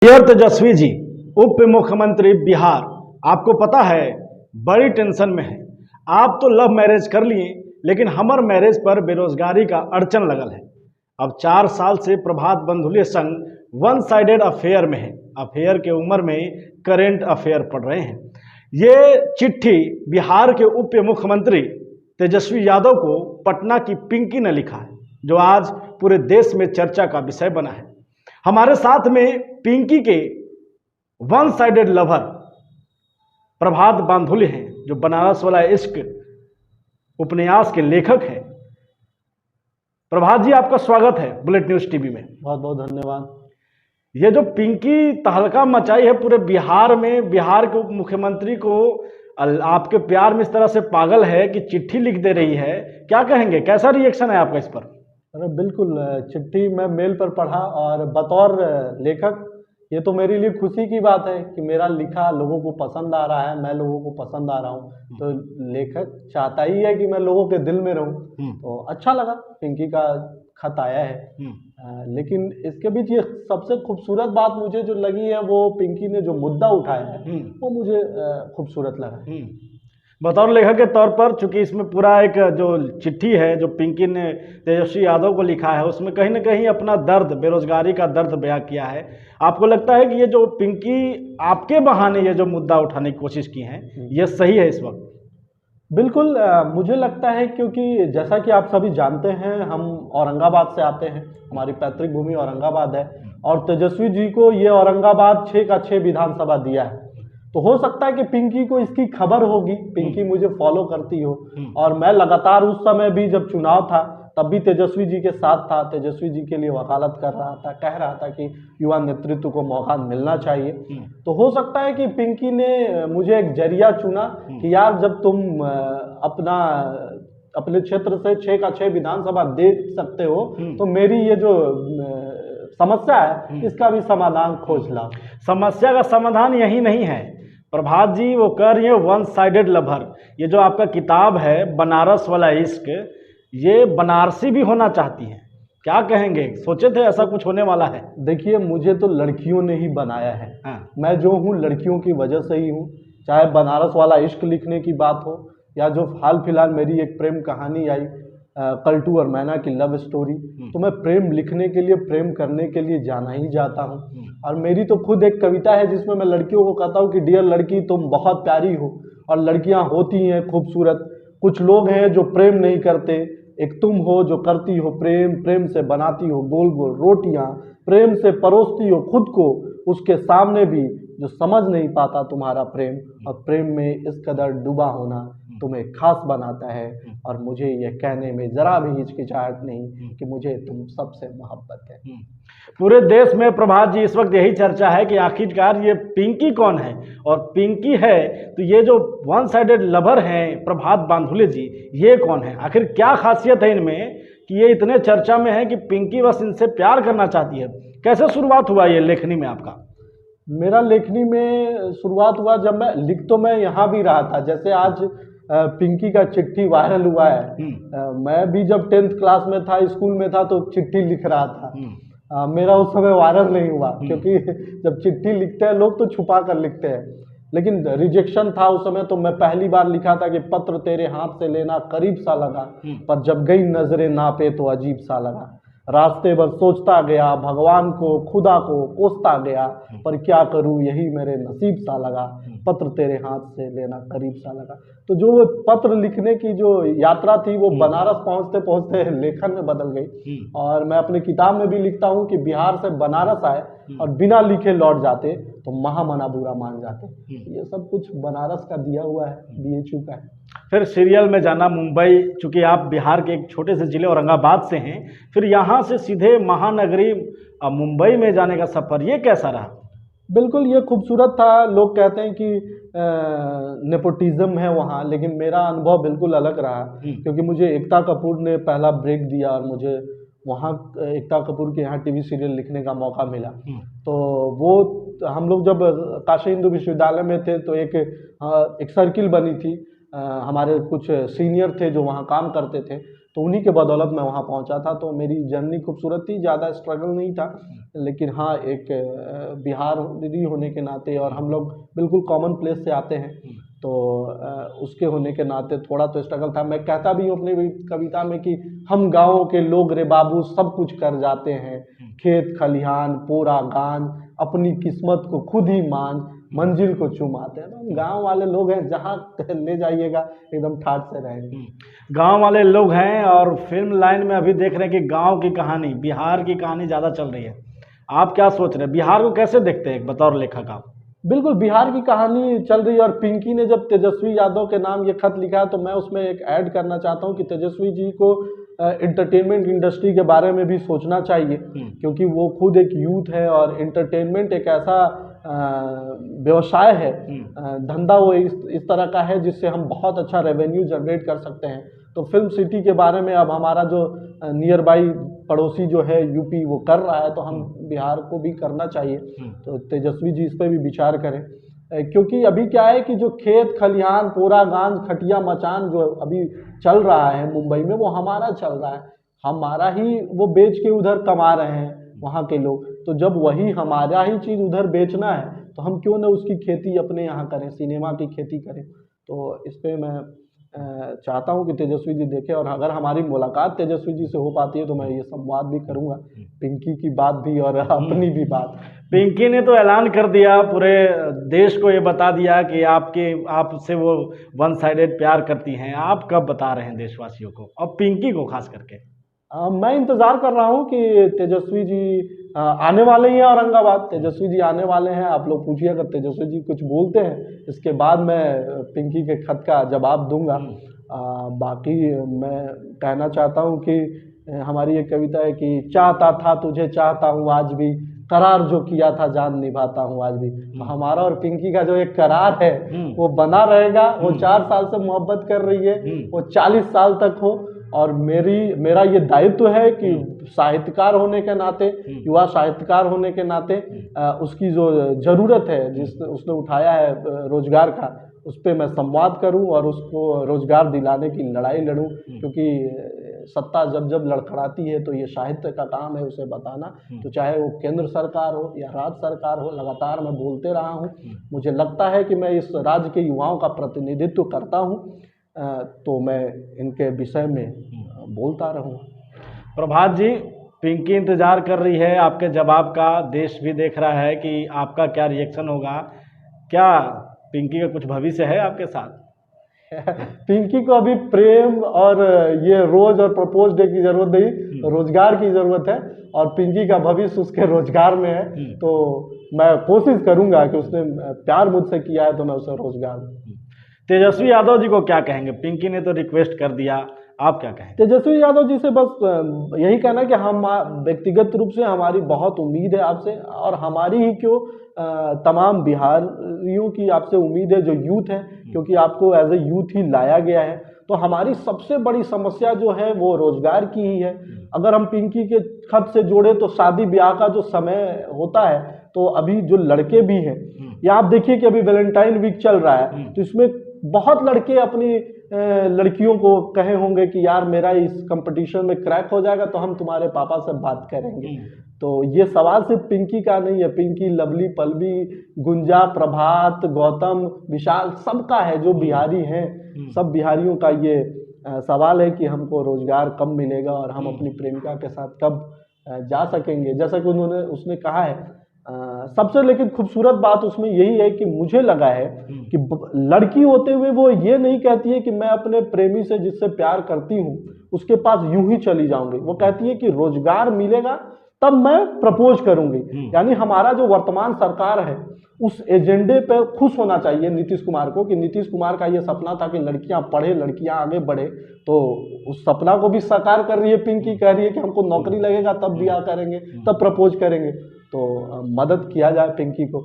Dear Tejashwi ji, उप मुख्यमंत्री बिहार, आपको पता है बड़ी टेंशन में है। आप तो लव मैरिज कर लिए, लेकिन हमर मैरिज पर बेरोजगारी का अड़चन लगल है। अब 4 साल से प्रभात बंधुल्य संघ वन साइडेड अफेयर में है। अफेयर के उम्र में करेंट अफेयर पढ़ रहे हैं। ये चिट्ठी बिहार के उप मुख्यमंत्री तेजस्वी यादव को पटना की पिंकी ने लिखा है, जो आज पूरे देश में चर्चा का विषय बना है। हमारे साथ में पिंकी के वन साइडेड लवर प्रभात बांधुल्य हैं, जो बनारस वाला इश्क उपन्यास के लेखक हैं। प्रभात जी, आपका स्वागत है बुलेट न्यूज टीवी में। बहुत बहुत धन्यवाद। ये जो पिंकी तहलका मचाई है पूरे बिहार में, बिहार के उप मुख्यमंत्री को आपके प्यार में इस तरह से पागल है कि चिट्ठी लिख दे रही है, क्या कहेंगे? कैसा रिएक्शन है आपका इस पर? अरे बिल्कुल, चिट्ठी मैं मेल पर पढ़ा और बतौर लेखक ये तो मेरे लिए खुशी की बात है कि मेरा लिखा लोगों को पसंद आ रहा है, मैं लोगों को पसंद आ रहा हूँ। तो लेखक चाहता ही है कि मैं लोगों के दिल में रहूँ। तो अच्छा लगा पिंकी का खत आया है। लेकिन इसके बीच ये सबसे खूबसूरत बात मुझे जो लगी है, वो पिंकी ने जो मुद्दा उठाया है वो मुझे खूबसूरत लगा। बतौर लेखक के तौर पर, चूंकि इसमें पूरा एक जो चिट्ठी है जो पिंकी ने तेजस्वी यादव को लिखा है, उसमें कहीं ना कहीं अपना दर्द, बेरोजगारी का दर्द बयां किया है। आपको लगता है कि ये जो पिंकी आपके बहाने ये जो मुद्दा उठाने की कोशिश की है, ये सही है इस वक्त? बिल्कुल, मुझे लगता है, क्योंकि जैसा कि आप सभी जानते हैं, हम औरंगाबाद से आते हैं, हमारी पैतृक भूमि औरंगाबाद है और तेजस्वी जी को ये औरंगाबाद 6 का 6 विधानसभा दिया है। तो हो सकता है कि पिंकी को इसकी खबर होगी, पिंकी मुझे फॉलो करती हो, और मैं लगातार उस समय भी जब चुनाव था तब भी तेजस्वी जी के साथ था, तेजस्वी जी के लिए वकालत कर रहा था, कह रहा था कि युवा नेतृत्व को मौका मिलना चाहिए। तो हो सकता है कि पिंकी ने मुझे एक जरिया चुना कि यार, जब तुम अपने क्षेत्र से 6 का 6 विधानसभा दे सकते हो, तो मेरी ये जो समस्या है इसका भी समाधान खोज ला। समस्या का समाधान यही नहीं है प्रभात जी, वो कह रही है वन साइडेड लवर। ये जो आपका किताब है बनारस वाला इश्क, ये बनारसी भी होना चाहती हैं, क्या कहेंगे? सोचे थे ऐसा कुछ होने वाला है? देखिए, मुझे तो लड़कियों ने ही बनाया है। मैं जो हूँ लड़कियों की वजह से ही हूँ। चाहे बनारस वाला इश्क लिखने की बात हो, या जो हाल फिलहाल मेरी एक प्रेम कहानी आई, कल्टू और मैना की लव स्टोरी, तो मैं प्रेम लिखने के लिए, प्रेम करने के लिए जाना ही जाता हूँ। और मेरी तो खुद एक कविता है जिसमें मैं लड़कियों को कहता हूँ कि डियर लड़की, तुम बहुत प्यारी हो, और लड़कियाँ होती हैं खूबसूरत। कुछ लोग हैं जो प्रेम नहीं करते, एक तुम हो जो करती हो प्रेम, प्रेम से बनाती हो गोल गोल रोटियां, प्रेम से परोसती हो खुद को उसके सामने भी जो समझ नहीं पाता तुम्हारा प्रेम। और प्रेम में इस कदर डूबा होना तुम्हें खास बनाता है, और मुझे यह कहने में जरा भी हिचकिचाहट नहीं कि मुझे तुम सबसे मोहब्बत है। पूरे देश में प्रभात जी इस वक्त यही चर्चा है कि आखिरकार ये पिंकी कौन है, और पिंकी है तो ये जो वन साइडेड लवर हैं प्रभात बांधुल्य जी, ये कौन है? आखिर क्या खासियत है इनमें कि ये इतने चर्चा में है कि पिंकी बस इनसे प्यार करना चाहती है? कैसे शुरुआत हुआ ये लेखनी में आपका? मेरा लेखनी में शुरुआत हुआ जब मैं यहाँ भी रहा था। जैसे आज पिंकी का चिट्ठी वायरल हुआ है, मैं भी जब 10th क्लास में था, स्कूल में था, तो चिट्ठी लिख रहा था। मेरा उस समय वायरल नहीं हुआ, क्योंकि जब चिट्ठी लिखते हैं लोग तो छुपा कर लिखते हैं, लेकिन रिजेक्शन था उस समय। तो मैं पहली बार लिखा था कि पत्र तेरे हाथ से लेना करीब सा लगा, पर जब गई नजरें नापे तो अजीब सा लगा। रास्ते भर सोचता गया, भगवान को खुदा को कोसता गया, पर क्या करूं यही मेरे नसीब सा लगा, पत्र तेरे हाथ से लेना करीब सा लगा। तो जो पत्र लिखने की जो यात्रा थी, वो बनारस पहुंचते पहुंचते लेखन में बदल गई। और मैं अपने किताब में भी लिखता हूं कि बिहार से बनारस आए और बिना लिखे लौट जाते तो महामना बुरा मान जाते। ये सब कुछ बनारस का दिया हुआ है, दिए चुका है। फिर सीरियल में जाना मुंबई, चूंकि आप बिहार के एक छोटे से जिले औरंगाबाद से हैं, फिर यहाँ से सीधे महानगरी मुंबई में जाने का सफर, ये कैसा रहा? बिल्कुल, ये खूबसूरत था। लोग कहते हैं कि नेपोटिज्म है वहाँ, लेकिन मेरा अनुभव बिल्कुल अलग रहा, क्योंकि मुझे एकता कपूर ने पहला ब्रेक दिया और मुझे वहाँ एकता कपूर के यहाँ टीवी सीरियल लिखने का मौका मिला। तो वो हम लोग जब काशी हिंदू विश्वविद्यालय में थे तो एक सर्किल बनी थी हमारे कुछ सीनियर थे जो वहाँ काम करते थे, तो उन्हीं के बदौलत मैं वहाँ पहुँचा था। तो मेरी जर्नी खूबसूरत थी, ज़्यादा स्ट्रगल नहीं था, लेकिन हाँ एक बिहारी होने के नाते और हम लोग बिल्कुल कॉमन प्लेस से आते हैं, तो उसके होने के नाते थोड़ा तो स्ट्रगल था। मैं कहता भी हूँ अपनी कविता में कि हम गाँव के लोग रे बाबू सब कुछ कर जाते हैं, खेत खलिहान पोरा गांज अपनी किस्मत को खुद ही मान मंजिल को चुमाते हैं। तो हम गाँव वाले लोग हैं, जहाँ ले जाइएगा एकदम ठाठ से रहेंगे। गांव वाले लोग हैं और फिल्म लाइन में अभी देख रहे हैं कि गांव की कहानी, बिहार की कहानी ज़्यादा चल रही है। आप क्या सोच रहे हैं, बिहार को कैसे देखते हैं बतौर लेखक आप? बिल्कुल बिहार की कहानी चल रही है, और पिंकी ने जब तेजस्वी यादव के नाम ये खत लिखा है तो मैं उसमें एक ऐड करना चाहता हूँ कि तेजस्वी जी को एंटरटेनमेंट इंडस्ट्री के बारे में भी सोचना चाहिए, क्योंकि वो खुद एक यूथ है और एंटरटेनमेंट एक ऐसा व्यवसाय है, धंधा वो इस तरह का है जिससे हम बहुत अच्छा रेवेन्यू जनरेट कर सकते हैं। तो फिल्म सिटी के बारे में अब हमारा जो नियर बाई पड़ोसी जो है यूपी वो कर रहा है, तो हम बिहार को भी करना चाहिए। तो तेजस्वी जी इस पर भी विचार करें, क्योंकि अभी क्या है कि जो खेत खलिहान पोरा गांज खटिया मचान जो अभी चल रहा है मुंबई में, वो हमारा चल रहा है, हमारा ही वो बेच के उधर कमा रहे हैं वहाँ के लोग। तो जब वही हमारा ही चीज़ उधर बेचना है तो हम क्यों ना उसकी खेती अपने यहाँ करें, सिनेमा की खेती करें। तो इस पर मैं चाहता हूँ कि तेजस्वी जी देखें, और अगर हमारी मुलाकात तेजस्वी जी से हो पाती है तो मैं ये संवाद भी करूँगा, पिंकी की बात भी और अपनी भी बात। पिंकी ने तो ऐलान कर दिया, पूरे देश को ये बता दिया कि आपसे वो वन साइडेड प्यार करती हैं। आप कब बता रहे हैं देशवासियों को और पिंकी को खास करके? मैं इंतज़ार कर रहा हूँ कि तेजस्वी जी आने वाले ही हैं औरंगाबाद, तेजस्वी जी आने वाले हैं। आप लोग पूछिए, अगर तेजस्वी जी कुछ बोलते हैं इसके बाद मैं पिंकी के खत का जवाब दूंगा। बाकी मैं कहना चाहता हूँ कि हमारी एक कविता है कि चाहता था तुझे चाहता हूँ आज भी, करार जो किया था जान निभाता हूँ आज भी। तो हमारा और पिंकी का जो एक करार है वो बना रहेगा। वो 4 साल से मोहब्बत कर रही है, वो 40 साल तक हो। और मेरा ये दायित्व है कि साहित्यकार होने के नाते, युवा साहित्यकार होने के नाते उसकी जो ज़रूरत है जिस उसने उठाया है रोजगार का, उस पर मैं संवाद करूं और उसको रोजगार दिलाने की लड़ाई लड़ूं। क्योंकि सत्ता जब जब लड़खड़ाती है तो ये साहित्य का काम है उसे बताना। तो चाहे वो केंद्र सरकार हो या राज्य सरकार हो, लगातार मैं बोलते रहा हूँ। मुझे लगता है कि मैं इस राज्य के युवाओं का प्रतिनिधित्व करता हूँ, तो मैं इनके विषय में बोलता रहूँगा। प्रभात जी, पिंकी इंतज़ार कर रही है आपके जवाब का, देश भी देख रहा है कि आपका क्या रिएक्शन होगा। क्या पिंकी का कुछ भविष्य है आपके साथ? पिंकी को अभी प्रेम और ये रोज और प्रपोज डे की जरूरत नहीं, रोजगार की जरूरत है, और पिंकी का भविष्य उसके रोजगार में है। तो मैं कोशिश करूंगा कि उसने प्यार मुझसे किया है तो मैं उसे रोजगार दूं। तेजस्वी यादव जी को क्या कहेंगे? पिंकी ने तो रिक्वेस्ट कर दिया, आप क्या कहेंगे? तेजस्वी यादव जी से बस यही कहना कि हम व्यक्तिगत रूप से हमारी बहुत उम्मीद है आपसे, और हमारी ही क्यों तमाम बिहारियों की आपसे उम्मीद है जो यूथ है, क्योंकि आपको एज ए यूथ ही लाया गया है। तो हमारी सबसे बड़ी समस्या जो है वो रोजगार की ही है। अगर हम पिंकी के खत से जोड़े तो शादी ब्याह का जो समय होता है, तो अभी जो लड़के भी हैं, या आप देखिए कि अभी वैलेंटाइन वीक चल रहा है, तो इसमें बहुत लड़के अपनी लड़कियों को कहे होंगे कि यार मेरा इस कंपटीशन में क्रैक हो जाएगा तो हम तुम्हारे पापा से बात करेंगे। तो ये सवाल सिर्फ पिंकी का नहीं है, पिंकी, लवली, पल्लवी, गुंजा, प्रभात, गौतम, विशाल, सबका है जो बिहारी हैं। सब बिहारियों का ये सवाल है कि हमको रोजगार कब मिलेगा और हम अपनी प्रेमिका के साथ कब जा सकेंगे। जैसा कि उसने कहा है, सबसे लेकिन खूबसूरत बात उसमें यही है कि मुझे लगा है कि लड़की होते हुए वो ये नहीं कहती है कि मैं अपने प्रेमी से जिससे प्यार करती हूँ उसके पास यूं ही चली जाऊंगी। वो कहती है कि रोजगार मिलेगा तब मैं प्रपोज करूंगी। यानी हमारा जो वर्तमान सरकार है उस एजेंडे पे खुश होना चाहिए नीतीश कुमार को, कि नीतीश कुमार का ये सपना था कि लड़कियां पढ़े, लड़कियां आगे बढ़े, तो उस सपना को भी साकार कर रही है पिंकी। कह रही है कि हमको नौकरी लगेगा तब ब्याह करेंगे, तब प्रपोज करेंगे। तो मदद किया जाए पिंकी को।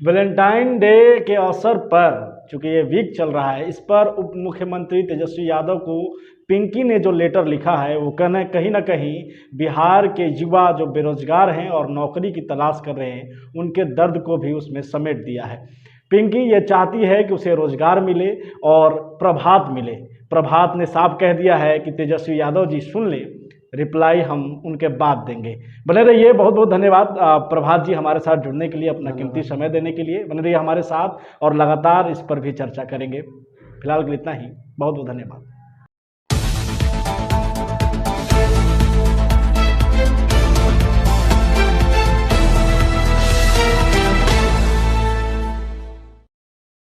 वैलेंटाइन डे के अवसर पर, चूंकि ये वीक चल रहा है, इस पर उप मुख्यमंत्री तेजस्वी यादव को पिंकी ने जो लेटर लिखा है वो कहीं ना कहीं बिहार के युवा जो बेरोजगार हैं और नौकरी की तलाश कर रहे हैं उनके दर्द को भी उसमें समेट दिया है। पिंकी ये चाहती है कि उसे रोजगार मिले और प्रभात मिले। प्रभात ने साफ कह दिया है कि तेजस्वी यादव जी सुन ले, रिप्लाई हम उनके बाद देंगे। बने रहिए, बहुत बहुत धन्यवाद प्रभात जी हमारे साथ जुड़ने के लिए, अपना कीमती समय देने के लिए। बने रहिए हमारे साथ और लगातार इस पर भी चर्चा करेंगे। फिलहाल के लिए इतना ही, बहुत बहुत धन्यवाद।